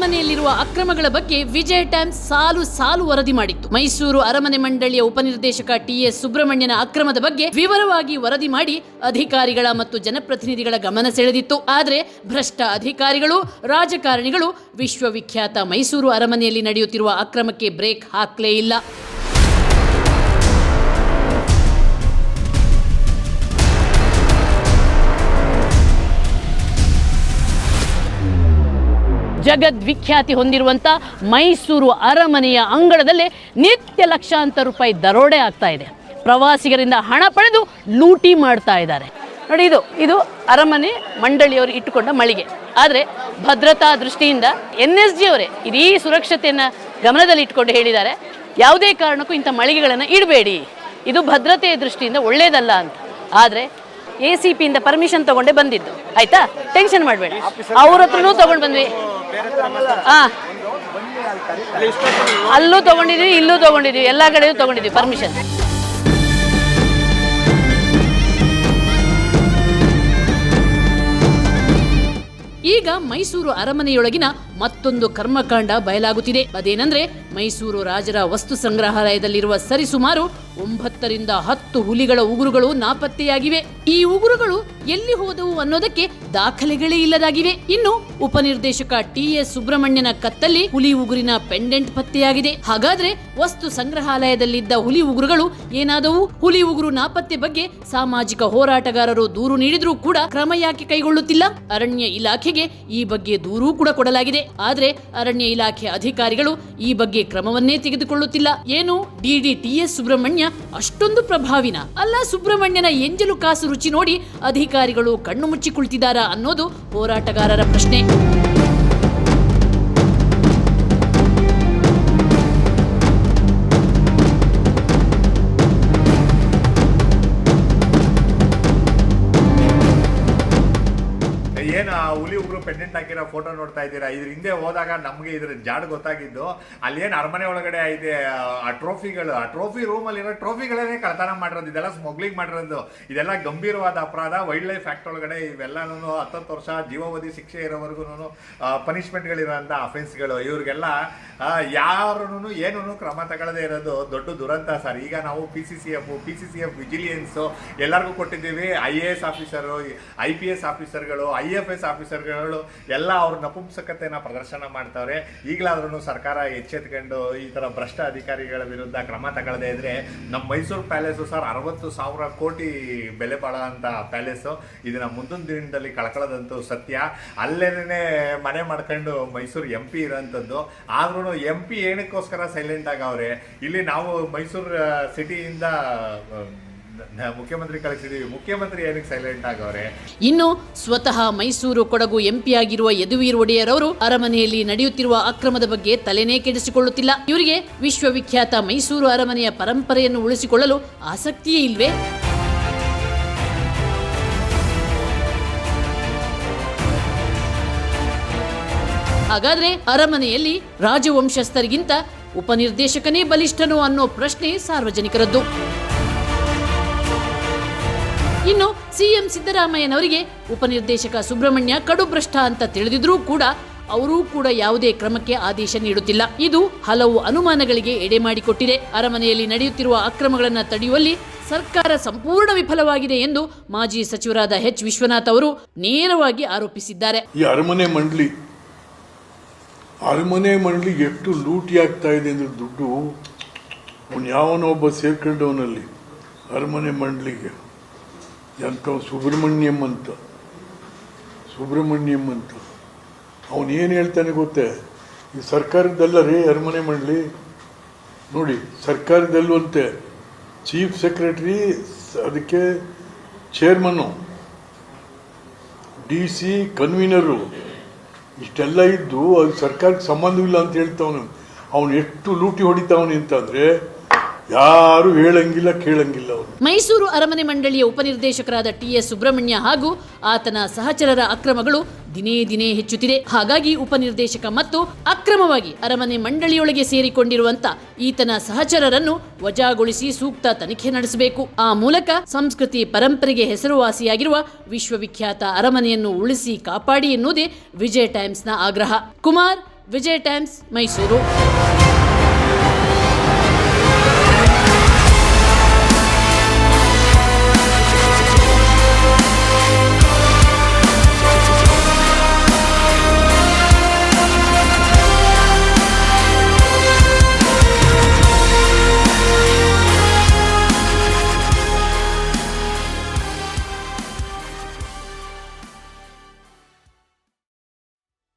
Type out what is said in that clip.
ಅರಮನೆಯಲ್ಲಿರುವ ಅಕ್ರಮಗಳ ಬಗ್ಗೆ ವಿಜಯ ಟೈಮ್ಸ್ ಸಾಲು ವರದಿ ಮಾಡಿತ್ತು. ಮೈಸೂರು ಅರಮನೆ ಮಂಡಳಿಯ ಉಪನಿರ್ದೇಶಕ ಟಿ.ಎಸ್. ಸುಬ್ರಹ್ಮಣ್ಯನ ಅಕ್ರಮದ ಬಗ್ಗೆ ವಿವರವಾಗಿ ವರದಿ ಮಾಡಿ ಅಧಿಕಾರಿಗಳ ಮತ್ತು ಜನಪ್ರತಿನಿಧಿಗಳ ಗಮನ ಸೆಳೆದಿತ್ತು. ಆದರೆ ಭ್ರಷ್ಟ ಅಧಿಕಾರಿಗಳು, ರಾಜಕಾರಣಿಗಳು ವಿಶ್ವವಿಖ್ಯಾತ ಮೈಸೂರು ಅರಮನೆಯಲ್ಲಿ ನಡೆಯುತ್ತಿರುವ ಅಕ್ರಮಕ್ಕೆ ಬ್ರೇಕ್ ಹಾಕಲೇ ಇಲ್ಲ. ಜಗದ್ವಿಖ್ಯಾತಿ ಹೊಂದಿರುವಂಥ ಮೈಸೂರು ಅರಮನೆಯ ಅಂಗಳದಲ್ಲೇ ನಿತ್ಯ ಲಕ್ಷಾಂತರ ರೂಪಾಯಿ ದರೋಡೆ ಆಗ್ತಾ ಇದೆ. ಪ್ರವಾಸಿಗರಿಂದ ಹಣ ಪಡೆದು ಲೂಟಿ ಮಾಡ್ತಾ ಇದ್ದಾರೆ. ನೋಡಿ, ಇದು ಅರಮನೆ ಮಂಡಳಿಯವರು ಇಟ್ಟುಕೊಂಡ ಮಳಿಗೆ. ಆದರೆ ಭದ್ರತಾ ದೃಷ್ಟಿಯಿಂದ NSG ಅವರೇ ಇಡೀ ಸುರಕ್ಷತೆಯನ್ನು ಗಮನದಲ್ಲಿ ಇಟ್ಕೊಂಡು ಹೇಳಿದ್ದಾರೆ, ಯಾವುದೇ ಕಾರಣಕ್ಕೂ ಇಂಥ ಮಳಿಗೆಗಳನ್ನು ಇಡಬೇಡಿ, ಇದು ಭದ್ರತೆಯ ದೃಷ್ಟಿಯಿಂದ ಒಳ್ಳೆಯದಲ್ಲ ಅಂತ. ಆದರೆ ACPಯಿಂದ ಪರ್ಮಿಷನ್ ತಗೊಂಡೇ ಬಂದಿದ್ದು, ಆಯ್ತಾ, ಟೆನ್ಷನ್ ಮಾಡಬೇಡಿ. ಅವ್ರ ಹತ್ರನೂ ತಗೊಂಡು ಬಂದ್ವಿ, ಅಲ್ಲೂ ತಗೊಂಡಿದ್ವಿ, ಇಲ್ಲೂ ತಗೊಂಡಿದ್ವಿ, ಎಲ್ಲ ಕಡೆಯೂ ತಗೊಂಡಿದ್ವಿ ಪರ್ಮಿಷನ್. ಈಗ ಮೈಸೂರು ಅರಮನೆಯೊಳಗಿನ ಮತ್ತೊಂದು ಕರ್ಮಕಾಂಡ ಬಯಲಾಗುತ್ತಿದೆ. ಅದೇನೆಂದ್ರೆ, ಮೈಸೂರು ರಾಜರ ವಸ್ತು ಸಂಗ್ರಹಾಲಯದಲ್ಲಿರುವ ಸರಿಸುಮಾರು 9 ರಿಂದ 10 ಹುಲಿಗಳ ಉಗುರುಗಳು ನಾಪತ್ತೆಯಾಗಿವೆ. ಈ ಉಗುರುಗಳು ಎಲ್ಲಿ ಹೋದವು ಅನ್ನೋದಕ್ಕೆ ದಾಖಲೆಗಳೇ ಇಲ್ಲದಾಗಿವೆ. ಇನ್ನು ಉಪನಿರ್ದೇಶಕ ಟಿ.ಎಸ್. ಸುಬ್ರಹ್ಮಣ್ಯನ ಕತ್ತಲ್ಲಿ ಹುಲಿ ಉಗುರಿನ ಪೆಂಡೆಂಟ್ ಪತ್ತೆಯಾಗಿದೆ. ಹಾಗಾದ್ರೆ ವಸ್ತು ಸಂಗ್ರಹಾಲಯದಲ್ಲಿದ್ದ ಹುಲಿ ಉಗುರುಗಳು ಏನಾದವು? ಹುಲಿ ಉಗುರು ನಾಪತ್ತೆ ಬಗ್ಗೆ ಸಾಮಾಜಿಕ ಹೋರಾಟಗಾರರು ದೂರು ನೀಡಿದ್ರೂ ಕೂಡ ಕ್ರಮ ಯಾಕೆ ಕೈಗೊಳ್ಳುತ್ತಿಲ್ಲ? ಅರಣ್ಯ ಇಲಾಖೆಗೆ ಈ ಬಗ್ಗೆ ದೂರು ಕೂಡ ಕೊಡಲಾಗಿದೆ. ಆದ್ರೆ ಅರಣ್ಯ ಇಲಾಖೆ ಅಧಿಕಾರಿಗಳು ಈ ಬಗ್ಗೆ ಕ್ರಮವನ್ನೇ ತೆಗೆದುಕೊಳ್ಳುತ್ತಿಲ್ಲ. ಏನು ಡಿ.ಡಿ. ಟಿ.ಎಸ್. ಸುಬ್ರಹ್ಮಣ್ಯ ಅಷ್ಟೊಂದು ಪ್ರಭಾವಿನ? ಅಲ್ಲ, ಸುಬ್ರಹ್ಮಣ್ಯನ ಎಂಜಲು ಕಾಸು ರುಚಿ ನೋಡಿ ಅಧಿಕಾರಿಗಳು ಕಣ್ಣು ಮುಚ್ಚಿ ಕುಳಿತಿದ್ದಾರಾ ಅನ್ನೋದು ಹೋರಾಟಗಾರರ ಪ್ರಶ್ನೆ. ಏನು ಹುಲಿ ಉಗುರು ಪೆಂಡೆಂಟ್ ಹಾಕಿರೋ ಫೋಟೋ ನೋಡ್ತಾ ಇದ್ದೀರಾ? ಇದ್ರ ಹಿಂದೆ ಹೋದಾಗ ನಮಗೆ ಇದ್ರ ಜಾಡ್ ಗೊತ್ತಾಗಿದ್ದು, ಅಲ್ಲಿ ಏನು ಅರಮನೆ ಒಳಗಡೆ ಇದೆ ಆ ಟ್ರೋಫಿಗಳು, ಆ ಟ್ರೋಫಿ ರೂಮಲ್ಲಿ ಇರೋ ಟ್ರೋಫಿಗಳನ್ನೇ ಕಳ್ತನ ಮಾಡಿರೋದು, ಇದೆಲ್ಲ ಸ್ಮಗ್ಲಿಂಗ್ ಮಾಡಿರೋದು, ಇದೆಲ್ಲ ಗಂಭೀರವಾದ ಅಪರಾಧ. ವೈಲ್ಡ್ ಲೈಫ್ ಆಕ್ಟ್ ಒಳಗಡೆ ಇವೆಲ್ಲನೂ 10 ವರ್ಷ ಜೀವಾವಧಿ ಶಿಕ್ಷೆ ಇರೋವರೆಗೂ ಪನಿಷ್ಮೆಂಟ್ಗಳಿರೋಂಥ ಅಫೆನ್ಸ್ಗಳು. ಇವ್ರಿಗೆಲ್ಲ ಯಾರೂ ಏನೂ ಕ್ರಮ ತಗೊಳ್ಳದೇ ಇರೋದು ದೊಡ್ಡ ದುರಂತ ಸರ್. ಈಗ ನಾವು PCCF ವಿಜಿಲಿಯನ್ಸು ಎಲ್ಲರಿಗೂ ಕೊಟ್ಟಿದ್ದೀವಿ. IAS ಆಫೀಸರು, IPS ಆಫೀಸರ್ಗಳು, IFS ಆಫೀಸರ್ಗಳು ಎಲ್ಲ ಅವ್ರ ನಪುಂಸಕತೆಯನ್ನು ಪ್ರದರ್ಶನ ಮಾಡ್ತಾವ್ರೆ. ಈಗಲಾದ್ರೂ ಸರ್ಕಾರ ಎಚ್ಚೆತ್ಕೊಂಡು ಈ ಥರ ಭ್ರಷ್ಟ ಅಧಿಕಾರಿಗಳ ವಿರುದ್ಧ ಕ್ರಮ ತಗೊಳ್ಳದೇ ಇದ್ರೆ ನಮ್ಮ ಮೈಸೂರು ಪ್ಯಾಲೇಸು ಸರ್ 60,000 ಕೋಟಿ ಬೆಲೆ ಬಾಳೋಂಥ ಪ್ಯಾಲೇಸು, ಇದನ್ನ ಮುಂದಿನ ದಿನದಲ್ಲಿ ಕಳ್ಕೊಳ್ಳೋದಂತೂ ಸತ್ಯ. ಅಲ್ಲೇನೇ ಮನೆ ಮಾಡ್ಕೊಂಡು ಮೈಸೂರು MP ಇರೋಂಥದ್ದು. ಆದ್ರೂ MP ಏನಕ್ಕೋಸ್ಕರ ಸೈಲೆಂಟ್ ಆಗವ್ರೆ? ಇಲ್ಲಿ ನಾವು ಮೈಸೂರು ಸಿಟಿಯಿಂದ ಮುಖ್ಯಮಂತ್ರಿ ಕಳಿಸಿದೀವಿ, ಮುಖ್ಯಮಂತ್ರಿ ಏನಕ್ಕೆ ಸೈಲೆಂಟ್ ಆಗವ್ರೆ? ಇನ್ನು ಸ್ವತಃ ಮೈಸೂರು ಕೊಡಗು MP ಆಗಿರುವ ಯದುವೀರ್ ಒಡೆಯರ್ ಅವರು ಅರಮನೆಯಲ್ಲಿ ನಡೆಯುತ್ತಿರುವ ಅಕ್ರಮದ ಬಗ್ಗೆ ತಲೆನೇ ಕೆಡಿಸಿಕೊಳ್ಳುತ್ತಿಲ್ಲ. ಇವರಿಗೆ ವಿಶ್ವವಿಖ್ಯಾತ ಮೈಸೂರು ಅರಮನೆಯ ಪರಂಪರೆಯನ್ನು ಉಳಿಸಿಕೊಳ್ಳಲು ಆಸಕ್ತಿಯೇ ಇಲ್ವೇ? ಹಾಗಾದ್ರೆ ಅರಮನೆಯಲ್ಲಿ ರಾಜವಂಶಸ್ಥರಿಗಿಂತ ಉಪನಿರ್ದೇಶಕನೇ ಬಲಿಷ್ಠನೋ ಅನ್ನೋ ಪ್ರಶ್ನೆ ಸಾರ್ವಜನಿಕರದ್ದು. ಇನ್ನು CM ಸಿದ್ದರಾಮಯ್ಯನವರಿಗೆ ಉಪನಿರ್ದೇಶಕ ಸುಬ್ರಹ್ಮಣ್ಯ ಕಡುಭ್ರಷ್ಟ ಅಂತ ತಿಳಿದಿದ್ರೂ ಕೂಡ ಅವರೂ ಕೂಡ ಯಾವುದೇ ಕ್ರಮಕ್ಕೆ ಆದೇಶ ನೀಡುತ್ತಿಲ್ಲ. ಇದು ಹಲವು ಅನುಮಾನಗಳಿಗೆ ಎಡೆ ಮಾಡಿಕೊಟ್ಟಿದೆ. ಅರಮನೆಯಲ್ಲಿ ನಡೆಯುತ್ತಿರುವ ಅಕ್ರಮಗಳನ್ನು ತಡೆಯುವಲ್ಲಿ ಸರ್ಕಾರ ಸಂಪೂರ್ಣ ವಿಫಲವಾಗಿದೆ ಎಂದು ಮಾಜಿ ಸಚಿವರಾದ H. ವಿಶ್ವನಾಥ್ ಅವರು ನೇರವಾಗಿ ಆರೋಪಿಸಿದ್ದಾರೆ. ಈ ಅರಮನೆ ಮಂಡಳಿ ಎಷ್ಟು ಲೂಟಿ ಆಗ್ತಾ ಇದೆ ಅಂದ್ರೆ ದುಡ್ಡು ಯಾವನೊಬ್ಬ ಸೇರ್ಕೊಂಡವನಲ್ಲಿ ಅರಮನೆ ಮಂಡಳಿಗೆ ಎಂಥ ಸುಬ್ರಹ್ಮಣ್ಯಂ ಅಂತ ಅವನು ಏನು ಹೇಳ್ತಾನೆ ಗೊತ್ತೇ? ಈ ಸರ್ಕಾರದಲ್ಲ ರೀ ಅರಮನೆ ಮಂಡಳಿ, ನೋಡಿ ಸರ್ಕಾರದಲ್ಲುವಂತೆ ಚೀಫ್ ಸೆಕ್ರೆಟರಿ, ಅದಕ್ಕೆ ಚೇರ್ಮನ್ನು, DC ಕನ್ವೀನರು, ಇಷ್ಟೆಲ್ಲ ಇದ್ದು ಅದು ಸರ್ಕಾರಕ್ಕೆ ಸಂಬಂಧವಿಲ್ಲ ಅಂತ ಹೇಳ್ತಾವನು. ಅವನು ಎಷ್ಟು ಲೂಟಿ ಹೊಡಿತಾವನು ಅಂತಂದ್ರೆ ಯಾರು ಹೇಳಂಗಿಲ್ಲ, ಕೇಳಂಗಿಲ್ಲ. ಅವರು ಮೈಸೂರು ಅರಮನೆ ಮಂಡಳಿಯ ಉಪನಿರ್ದೇಶಕರಾದ ಟಿ.ಎಸ್. ಸುಬ್ರಹ್ಮಣ್ಯ ಹಾಗೂ ಆತನ ಸಹಚರರ ಅಕ್ರಮಗಳು ದಿನೇ ದಿನೇ ಹೆಚ್ಚುತ್ತಿದೆ. ಹಾಗಾಗಿ ಉಪನಿರ್ದೇಶಕ ಮತ್ತು ಅಕ್ರಮವಾಗಿ ಅರಮನೆ ಮಂಡಳಿಯೊಳಗೆ ಸೇರಿಕೊಂಡಿರುವಂತ ಈತನ ಸಹಚರರನ್ನು ವಜಾಗೊಳಿಸಿ ಸೂಕ್ತ ತನಿಖೆ ನಡೆಸಬೇಕು. ಆ ಮೂಲಕ ಸಂಸ್ಕೃತಿ ಪರಂಪರೆಗೆ ಹೆಸರುವಾಸಿಯಾಗಿರುವ ವಿಶ್ವವಿಖ್ಯಾತ ಅರಮನೆಯನ್ನು ಉಳಿಸಿ ಕಾಪಾಡಿ ಎನ್ನುವುದೇ ವಿಜಯ ಟೈಮ್ಸ್ನ ಆಗ್ರಹ. ಕುಮಾರ್, ವಿಜಯ್ ಟೈಮ್ಸ್, ಮೈಸೂರು.